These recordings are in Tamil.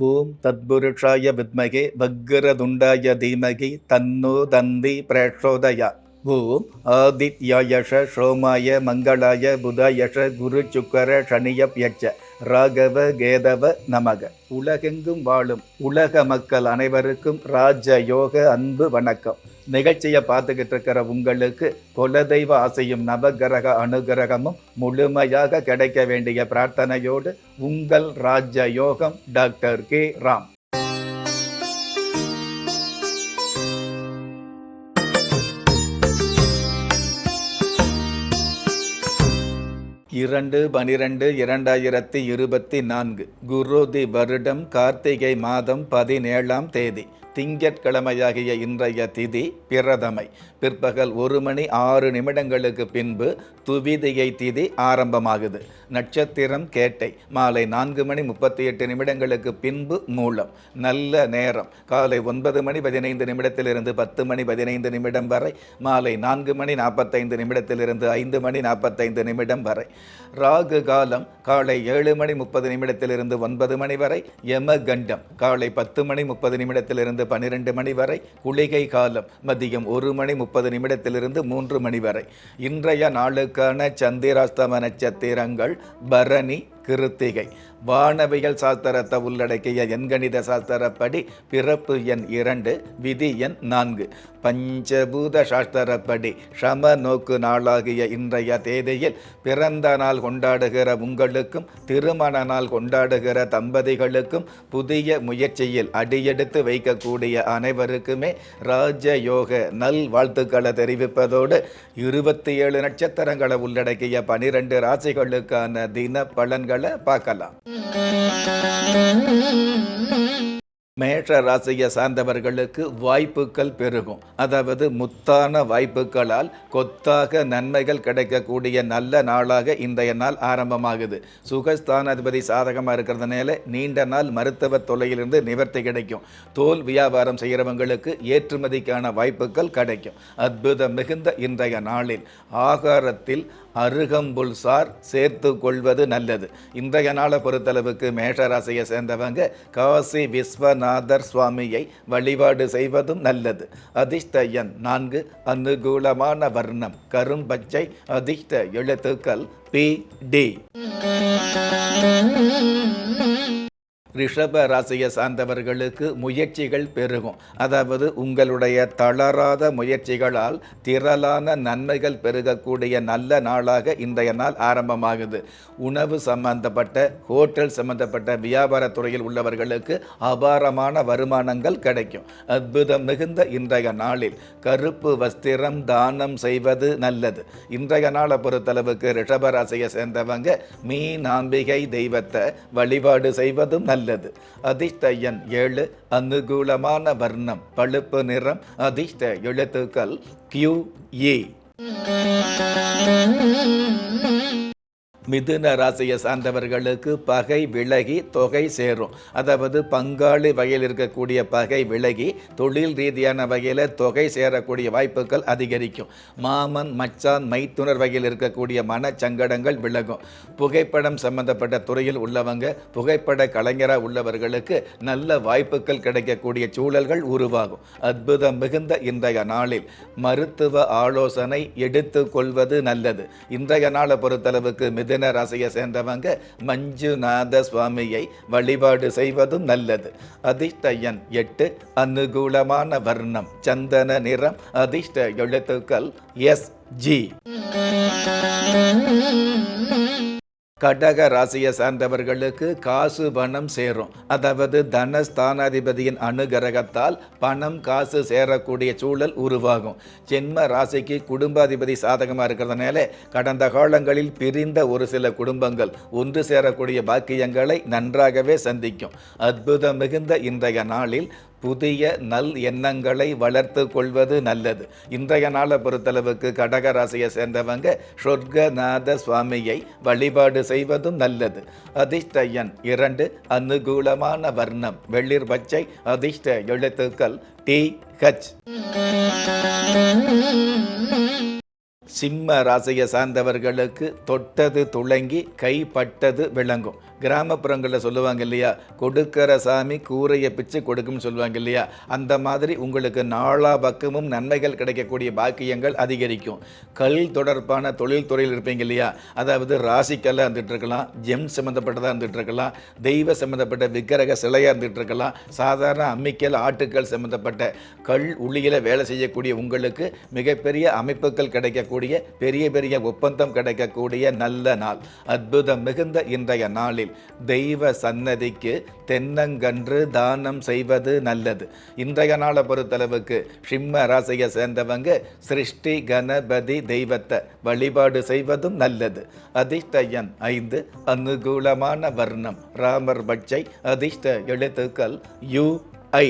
ஓம் தத்புருஷாய வித்மகே வக்ரதுண்டாய தீமகி தன்னோ தந்தி பிரச்சோதயா. ஓம் ஆதித்யாயஷ சோமாய மங்களாய புதாயஷ குரு சுக்கர சனியப்யட்ச ராகவ கேதவ நமக. உலகெங்கும் வாழும் உலக மக்கள் அனைவருக்கும் ராஜயோக அன்பு வணக்கம். நிகழ்ச்சியை பார்த்துக்கிட்டு இருக்கிற உங்களுக்கு குலதெய்வ ஆசையும் நவகிரக அனுகிரகமும் முழுமையாக கிடைக்க வேண்டிய பிரார்த்தனையோடு உங்கள் ராஜயோகம் டாக்டர் கே ராம். 2/12/2024 குரோதி வருடம் கார்த்திகை மாதம் 17ஆம் தேதி திங்கட்கிழமையாகிய இன்றைய திதி பிரதமை. பிற்பகல் 1:06 பின்பு துவிதியை திதி ஆரம்பமாகுது. நட்சத்திரம் கேட்டை. மாலை 4:38 பின்பு மூலம். நல்ல நேரம் காலை 9:15 10:15 வரை, மாலை 4:45 5:45 வரை. ராகு காலம் காலை 7:30 9 வரை. யமகண்டம் காலை 10:30 12 வரை. குளிகை காலம் மதியம் 1:30 3 வரை. இன்றைய நாளுக்கான சந்திராஸ்தம நட்சத்திரங்கள் பரணி, கிருத்திகை. வானவியல் சாஸ்திரத்தை உள்ளடக்கிய எண்கணித சாஸ்திரப்படி பிறப்பு எண் 2, விதி எண் 4. பஞ்சபூத சாஸ்திரப்படி சம நோக்கு நாளாகிய இன்றைய தேதியில் பிறந்த நாள் கொண்டாடுகிற உங்களுக்கும் திருமண நாள் கொண்டாடுகிற தம்பதிகளுக்கும் புதிய முயற்சியில் அடியெடுத்து வைக்கக்கூடிய அனைவருக்குமே ராஜயோக நல் வாழ்த்துக்களை தெரிவிப்பதோடு 27 நட்சத்திரங்களை உள்ளடக்கிய 12 ராசிகளுக்கான தின பலன்களை பார்க்கலாம். மேஷ ராசியை சார்ந்தவர்களுக்கு வாய்ப்புகள் பெருகும். அதாவது முத்தான வாய்ப்புகளால் கொத்தாக நன்மைகள் கிடைக்கக்கூடிய நல்ல நாளாக இன்றைய நாள் ஆரம்பமாகுது. சுகஸ்தானாதிபதி சாதகமாக இருக்கிறதுனால நீண்ட நாள் மருத்துவ தொல்லையிலிருந்து நிவர்த்தி கிடைக்கும். தோல் வியாபாரம் செய்கிறவங்களுக்கு ஏற்றுமதிக்கான வாய்ப்புகள் கிடைக்கும். அற்புதம் மிகுந்த இன்றைய நாளில் ஆகாரத்தில் அருகம்புல் சார் சேர்த்து கொள்வது நல்லது. இன்றைய நாளை பொறுத்தளவுக்கு மேஷராசியை சேர்ந்தவங்க காசி விஸ்வநாதர் சுவாமியை வழிபாடு செய்வதும் நல்லது. அதிர்ஷ்ட எண் 4. அனுகூலமான வர்ணம் கரும்பச்சை. அதிர்ஷ்ட எழுத்துக்கள் PD. ரிஷப ராசியை சார்ந்தவர்களுக்கு முயற்சிகள் பெருகும். அதாவது உங்களுடைய தளராத முயற்சிகளால் திரளான நன்மைகள் பெருகக்கூடிய நல்ல நாளாக இன்றைய நாள் ஆரம்பமாகுது. உணவு சம்பந்தப்பட்ட ஹோட்டல் சம்பந்தப்பட்ட வியாபார துறையில் உள்ளவர்களுக்கு அபாரமான வருமானங்கள் கிடைக்கும். அற்புதம் மிகுந்த இன்றைய நாளில் கருப்பு வஸ்திரம் தானம் செய்வது நல்லது. இன்றைய நாளை பொறுத்தளவுக்கு ரிஷப ராசியை சேர்ந்தவங்க மீனாம்பிகை தெய்வத்தை வழிபாடு செய்வதும் நல்லது. அதிர்ஷ்ட எண் 7. அனுகூலமான வர்ணம் பழுப்பு நிறம். அதிர்ஷ்ட எழுத்துக்கள் QE. மிதுன ராசியை சார்ந்தவர்களுக்கு பகை விலகி தொகை சேரும். அதாவது பங்காளி வகையில் இருக்கக்கூடிய பகை விலகி தொழில் ரீதியான வகையில் தொகை சேரக்கூடிய வாய்ப்புகள் அதிகரிக்கும். மாமன் மச்சான் மைத்துனர் வகையில் இருக்கக்கூடிய மனச்சங்கடங்கள் விலகும். புகைப்படம் சம்பந்தப்பட்ட துறையில் உள்ளவங்க, புகைப்பட கலைஞராக உள்ளவர்களுக்கு நல்ல வாய்ப்புகள் கிடைக்கக்கூடிய சூழல்கள் உருவாகும். அற்புதம் மிகுந்த இன்றைய நாளில் மருத்துவ ஆலோசனை எடுத்து கொள்வது நல்லது. இன்றைய நாளை பொறுத்தளவுக்கு மிதுன ராசியை சேர்ந்தவங்க மஞ்சுநாத சுவாமியை வழிபாடு செய்வதும் நல்லது. அதிர்ஷ்ட எண் 8. அனுகூலமான வர்ணம் சந்தன நிறம். அதிர்ஷ்ட எழுத்துக்கள் SG. கடக ராசியை சார்ந்தவர்களுக்கு காசு பணம் சேரும். அதாவது தனஸ்தானாதிபதியின் அனுகிரகத்தால் பணம் காசு சேரக்கூடிய சூழல் உருவாகும். ஜென்ம ராசிக்கு குடும்பாதிபதி சாதகமாக இருக்கிறதுனால கடந்த காலங்களில் பிரிந்த ஒரு சில குடும்பங்கள் ஒன்று சேரக்கூடிய பாக்கியங்களை நன்றாகவே சந்திக்கும். அற்புதம் மிகுந்த இன்றைய நாளில் புதிய நல் எண்ணங்களை வளர்த்து கொள்வது நல்லது. இன்றைய நாளை பொறுத்தளவுக்கு கடக ராசியை சேர்ந்தவங்க சொர்க்கநாத சுவாமியை வழிபாடு செய்வதும் நல்லது. அதிர்ஷ்ட எண் 2. அனுகூலமான வர்ணம் வெளிர் பச்சை. அதிர்ஷ்ட எழுத்துக்கள் TH. சிம்ம ராசியை சார்ந்தவர்களுக்கு தொட்டது துளங்கி கைப்பட்டது விளங்கும். கிராமப்புறங்களில் சொல்லுவாங்க இல்லையா, கொடுக்கிற சாமி கூரையை பிச்சு கொடுக்கும்னு சொல்லுவாங்க இல்லையா, அந்த மாதிரி உங்களுக்கு நாலா பக்கமும் நன்மைகள் கிடைக்கக்கூடிய பாக்கியங்கள் அதிகரிக்கும். கல் தொடர்பான தொழில் துறையில் இருப்பீங்க இல்லையா, அதாவது ராசிக்கல்லாக இருந்துகிட்டு இருக்கலாம், ஜெம் சம்மந்தப்பட்டதாக இருந்துகிட்டு இருக்கலாம், தெய்வ சம்மந்தப்பட்ட விக்கிரக சிலையாக இருந்துகிட்டு இருக்கலாம், சாதாரண அம்மிக்கல் ஆட்டுக்கள் சம்மந்தப்பட்ட கல் உளியில் வேலை செய்யக்கூடிய உங்களுக்கு மிகப்பெரிய அமைப்புகள் கிடைக்கக்கூடிய பெரிய பெரிய ஒப்பந்தம் கிடைக்கக்கூடிய நல்ல நாள். அற்புதம் மிகுந்த இன்றைய நாளில் தெய்வ சன்னதிக்கு தென்னங்கன்று தானம் செய்வது நல்லது. இன்றைய நாளை பொறுத்தளவுக்கு சிம்ம ராசியை சேர்ந்தவங்க சிருஷ்டி கணபதி தெய்வத்தை வழிபாடு செய்வதும் நல்லது. அதிர்ஷ்ட எண் 5, அனுகூலமான வர்ணம் ராமர் பட்சை, அதிர்ஷ்ட எழுத்துக்கள் UI.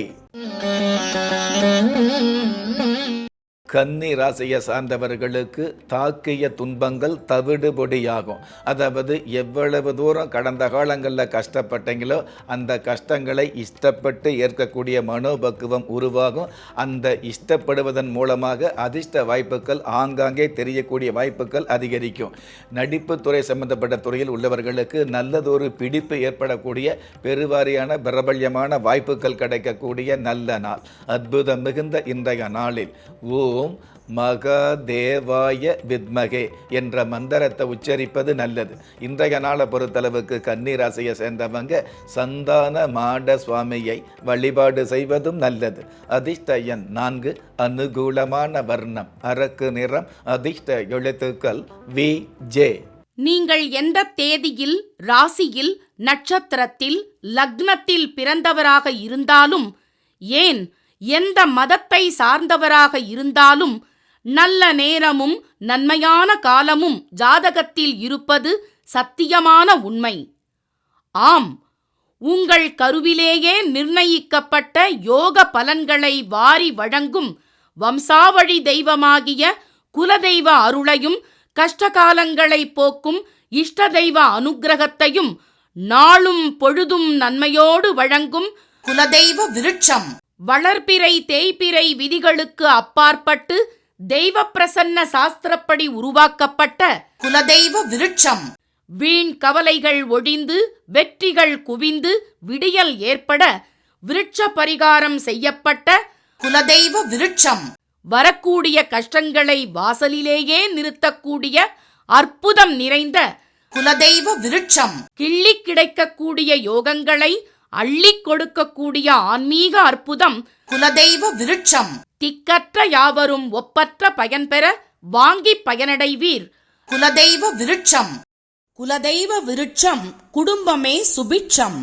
கன்னி ராசியை சார்ந்தவர்களுக்கு தாக்கிய துன்பங்கள் தவிடுபொடியாகும். அதாவது எவ்வளவு தூரம் கடந்த காலங்களில் கஷ்டப்பட்டீங்களோ அந்த கஷ்டங்களை இஷ்டப்பட்டு ஏற்கக்கூடிய மனோபக்குவம் உருவாகும். அந்த இஷ்டப்படுவதன் மூலமாக அதிர்ஷ்ட வாய்ப்புகள் ஆங்காங்கே தெரியக்கூடிய வாய்ப்புகள் அதிகரிக்கும். நடிப்பு துறை சம்பந்தப்பட்ட துறையில் உள்ளவர்களுக்கு நல்லதொரு பிடிப்பு ஏற்படக்கூடிய பெருவாரியான பிரபல்யமான வாய்ப்புகள் கிடைக்கக்கூடிய நல்ல நாள். அற்புதம் மிகுந்த இன்றைய நாளில் ஓம் மகாதேவாய வித்மகே என்ற மந்திரத்தை உச்சரிப்பது நல்லது. இன்றைய நாளை பொறுத்தளவுக்கு கன்னி ராசியை சேர்ந்தவங்க சந்தான மாட சுவாமியை வழிபாடு செய்வதும் நல்லது. அதிர்ஷ்ட எண் 4, அனுகூலமான வர்ணம் அரக்கு நிறம், அதிர்ஷ்ட எழுத்துக்கள் VJ. நீங்கள் எந்த தேதியில், ராசியில், நட்சத்திரத்தில், லக்னத்தில் பிறந்தவராக இருந்தாலும், ஏன் எந்த மதத்தை சார்ந்தவராக இருந்தாலும், நல்ல நேரமும் நன்மையான காலமும் ஜாதகத்தில் இருப்பது சத்தியமான உண்மை. ஆம், உங்கள் கருவிலேயே நிர்ணயிக்கப்பட்ட யோக பலன்களை வாரி வழங்கும் வம்சாவழி தெய்வமாகிய குலதெய்வ அருளையும் கஷ்டகாலங்களை போக்கும் இஷ்ட தெய்வ அனுக்கிரகத்தையும் நாளும் பொழுதும் நன்மையோடு வழங்கும் குலதெய்வ விருட்சம் வளர்பிறை தேய்பிறை விதிகளுக்கு அப்பாற்பட்டு தெய்வ பிரசன்ன சாஸ்திரப்படி உருவாக்கப்பட்ட குலதெய்வ விருட்சம். வீண் கவலைகள் ஒழிந்து வெற்றிகள் குவிந்து விடியல் ஏற்பட விருட்ச பரிகாரம் செய்யப்பட்ட குலதெய்வ விருட்சம். வரக்கூடிய கஷ்டங்களை வாசலிலேயே நிறுத்தக்கூடிய அற்புதம் நிறைந்த குலதெய்வ விருட்சம். கிள்ளி கிடைக்கக்கூடிய யோகங்களை அள்ளி கொடுக்கக்கூடிய ஆன்மீக அற்புதம் குலதெய்வ விருட்சம். திக்கற்ற யாவரும் ஒப்பற்ற பயன்பெற வாங்கி பயனடைவீர் குலதெய்வ விருட்சம். குலதெய்வ விருட்சம் குடும்பமே சுபிட்சம்.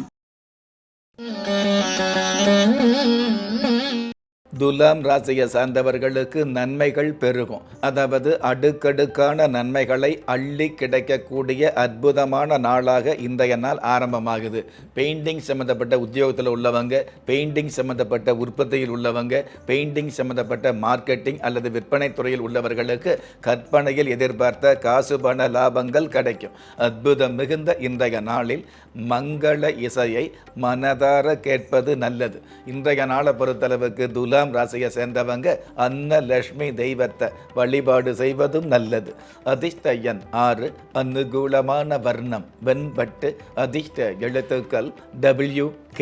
துலாம் ராசியை சார்ந்தவர்களுக்கு நன்மைகள் பெருகும். அதாவது அடுக்கடுக்கான நன்மைகளை அள்ளி கிடைக்கக்கூடிய அற்புதமான நாளாக இன்றைய நாள் ஆரம்பமாகுது. பெயிண்டிங் சம்மந்தப்பட்ட உத்தியோகத்தில் உள்ளவங்க, பெயிண்டிங் சம்மந்தப்பட்ட உற்பத்தியில் உள்ளவங்க, பெயிண்டிங் சம்மந்தப்பட்ட மார்க்கெட்டிங் அல்லது விற்பனை துறையில் உள்ளவர்களுக்கு கற்பனையில் எதிர்பார்த்த காசு பண லாபங்கள் கிடைக்கும். அற்புதம் மிகுந்த இன்றைய நாளில் மங்கள இசையை மனதார கேட்பது நல்லது. இன்றைய நாளை பொறுத்தளவுக்கு துலாம் ராசியை சேர்ந்தவங்க அன்னலட்சுமி தெய்வத்தை வழிபாடு செய்வதும் நல்லது. அதிர்ஷ்ட எண் 6, அனுகூலமான வர்ணம் வெண்பட்டு, அதிர்ஷ்ட எழுத்துக்கள் WK.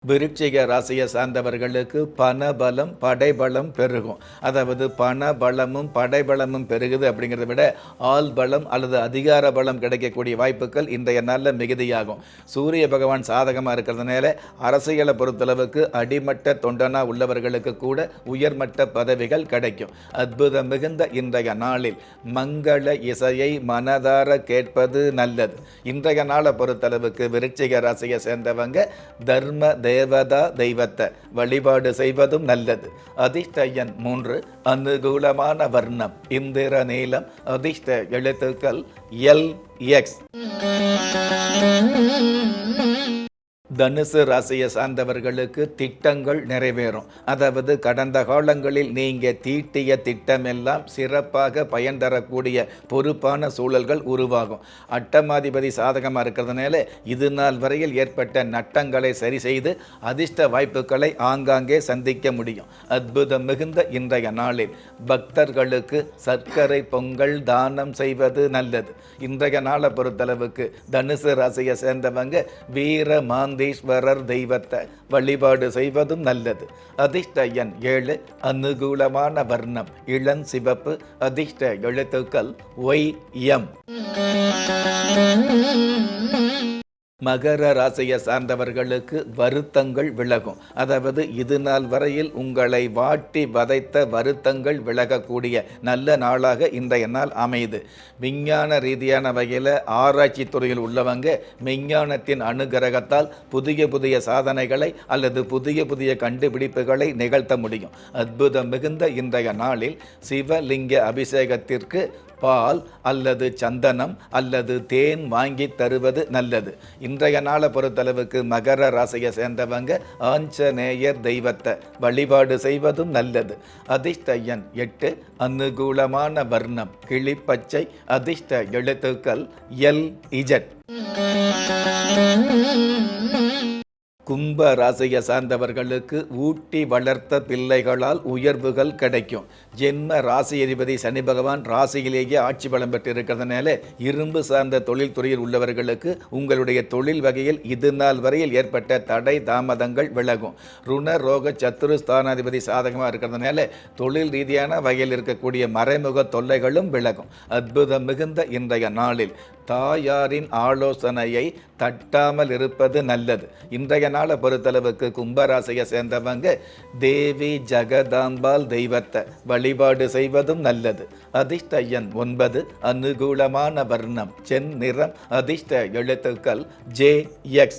விருச்சிக ராசியை சார்ந்தவர்களுக்கு பணபலம் படைபலம் பெருகும். அதாவது பண பலமும் படைபலமும் பெருகுது அப்படிங்கிறத விட ஆள் பலம் அல்லது அதிகார பலம் கிடைக்கக்கூடிய வாய்ப்புகள் இன்றைய நாளில் மிகுதியாகும். சூரிய பகவான் சாதகமாக இருக்கிறதுனால அரசியலை பொறுத்தளவுக்கு அடிமட்ட தொண்டனா உள்ளவர்களுக்கு கூட உயர்மட்ட பதவிகள் கிடைக்கும். அற்புதம் மிகுந்த இன்றைய நாளில் மங்கள இசையை மனதார கேட்பது நல்லது. இன்றைய நாளை பொறுத்தளவுக்கு விருச்சிக ராசியை சேர்ந்தவங்க தர்ம தேவதா தெய்வத்தை வழிபாடு செய்வதும் நல்லது. அதிர்ஷ்ட எண் 3, அனுகூலமான வர்ணம் இந்திர நீலம், அதிர்ஷ்ட எழுத்துக்கள் LX. தனுசு ராசியை சார்ந்தவர்களுக்கு திட்டங்கள் நிறைவேறும். அதாவது கடந்த காலங்களில் நீங்கள் தீட்டிய திட்டமெல்லாம் சிறப்பாக பயன் தரக்கூடிய பொறுப்பான சூழல்கள் உருவாகும். அட்டமாதிபதி சாதகமாக இருக்கிறதுனால இது நாள் வரையில் ஏற்பட்ட நட்டங்களை சரி செய்து அதிர்ஷ்ட வாய்ப்புகளை ஆங்காங்கே சந்திக்க முடியும். அற்புதம் மிகுந்த இன்றைய நாளில் பக்தர்களுக்கு சர்க்கரை பொங்கல் தானம் செய்வது நல்லது. இன்றைய நாளை பொறுத்தளவுக்கு தனுசு ராசியை சேர்ந்தவங்க வீர மாந்தீஸ்வரர் தெய்வத்தை வழிபாடு செய்வதும் நல்லது. அதிர்ஷ்ட எண் 7, அனுகூலமான வர்ணம் இளஞ்சிவப்பு, அதிர்ஷ்ட எழுத்துக்கள் YM. மகர ராசியை சார்ந்தவர்களுக்கு வருத்தங்கள் விலகும். அதாவது இது நாள் வரையில் உங்களை வாட்டி வதைத்த வருத்தங்கள் விலகக்கூடிய நல்ல நாளாக இன்றைய நாள் அமையுது. விஞ்ஞான ரீதியான வகையில் ஆராய்ச்சி துறையில் உள்ளவங்க விஞ்ஞானத்தின் அனுகிரகத்தால் புதிய புதிய சாதனைகளை அல்லது புதிய புதிய கண்டுபிடிப்புகளை நிகழ்த்த முடியும். அற்புதம் மிகுந்த இன்றைய நாளில் சிவலிங்க அபிஷேகத்திற்கு பால் அல்லது சந்தனம் அல்லது தேன் வாங்கி தருவது நல்லது. இன்றைய நாளை பொறுத்தளவுக்கு மகர ராசியை சேர்ந்தவங்க ஆஞ்சநேயர் தெய்வத்தை வழிபாடு செய்வதும் நல்லது. அதிர்ஷ்ட எண் 8, அனுகூலமான வர்ணம் கிளிப்பச்சை, அதிர்ஷ்ட எழுத்துக்கள் LZ. கும்ப ராசியை சார்ந்தவர்களுக்கு ஊட்டி வளர்த்த பிள்ளைகளால் உயர்வுகள் கிடைக்கும். ஜென்ம ராசி அதிபதி சனி பகவான் ராசியிலேயே ஆட்சி பலம் பெற்று இருக்கிறதுனால இரும்பு சார்ந்த தொழில் துறையில் உள்ளவர்களுக்கு உங்களுடைய தொழில் வகையில் இது நாள் வரையில் ஏற்பட்ட தடை தாமதங்கள் விலகும். ருண ரோக சத்துரு ஸ்தானாதிபதி சாதகமாக இருக்கிறதுனால தொழில் ரீதியான வகையில் இருக்கக்கூடிய மறைமுக தொல்லைகளும் விலகும். அற்புதம் மிகுந்த இன்றைய நாளில் தாயாரின் ஆலோசனையை தட்டாமல் இருப்பது நல்லது. இன்றைய நாளை பொறுத்தளவுக்கு கும்பராசியை சேர்ந்தவங்க தேவி ஜெகதாம்பாள் தெய்வத்தை வழிபாடு செய்வதும் நல்லது. அதிர்ஷ்ட எண் 9, அனுகூலமான வர்ணம் செந்நிறம், அதிர்ஷ்ட எழுத்துக்கள் JX.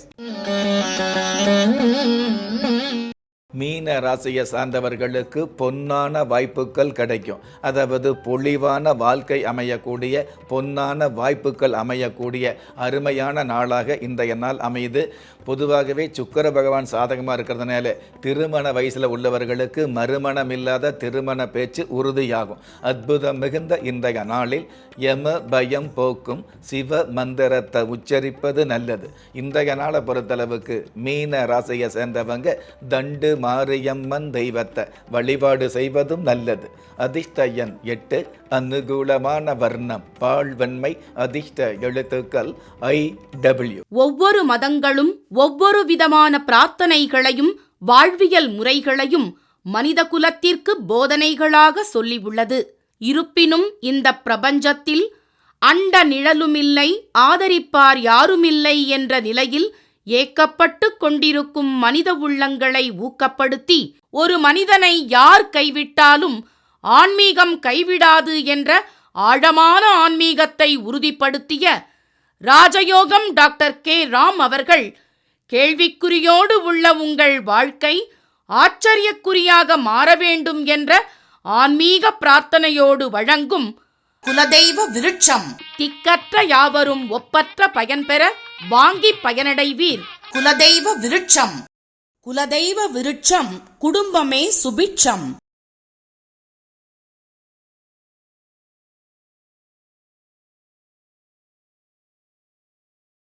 மீன ராசியை சார்ந்தவர்களுக்கு பொன்னான வாய்ப்புகள் கிடைக்கும். அதாவது பொலிவான வாழ்க்கை அமையக்கூடிய பொன்னான வாய்ப்புகள் அமையக்கூடிய அருமையான நாளாக இன்றைய நாள் அமையுது. பொதுவாகவே சுக்கிர பகவான் சாதகமாக இருக்கிறதுனால திருமண வயசில் உள்ளவர்களுக்கு மறுமணம் இல்லாத திருமண பேச்சு உறுதியாகும். அற்புதம் மிகுந்த இன்றைய நாளில் யம பயம் போக்கும் சிவ மந்திரத்தை உச்சரிப்பது நல்லது. இன்றைய நாளை பொறுத்தளவுக்கு மீன ராசியை சேர்ந்தவங்க தண்டு மாரியம்மன் தெய்வத்தை வழிபாடு செய்வதும் நல்லது. அதிர்ஷ்ட எண் 8, அனுகூலமான வர்ணம் பால்வன்மை, அதிர்ஷ்ட எழுத்துக்கள் IW. ஒவ்வொரு மதங்களும் ஒவ்வொரு விதமான பிரார்த்தனைகளையும் வாழ்வியல் முறைகளையும் மனித குலத்திற்கு போதனைகளாக சொல்லியுள்ளது. இருப்பினும் இந்த பிரபஞ்சத்தில் அண்ட நிழலுமில்லை, ஆதரிப்பார் யாருமில்லை என்ற நிலையில் ஏக்கப்பட்டு கொண்டிருக்கும் மனித உள்ளங்களை ஊக்கப்படுத்தி ஒரு மனிதனை யார் கைவிட்டாலும் ஆன்மீகம் கைவிடாது என்ற ஆழமான ஆன்மீகத்தை உறுதிப்படுத்திய ராஜயோகம் டாக்டர் K. ராம் அவர்கள் கேள்விக்குறியோடு உள்ள உங்கள் வாழ்க்கை ஆச்சரியக்குறியாக மாற வேண்டும் என்ற ஆன்மீக பிரார்த்தனையோடு வழங்கும் குலதெய்வ விருட்சம். திக்கற்ற யாவரும் ஒப்பற்ற பயன்பெற வாங்கி பயனடைவீர். குலதெய்வ விருட்சம். குலதெய்வ விருட்சம் குடும்பமே சுபிட்சம்.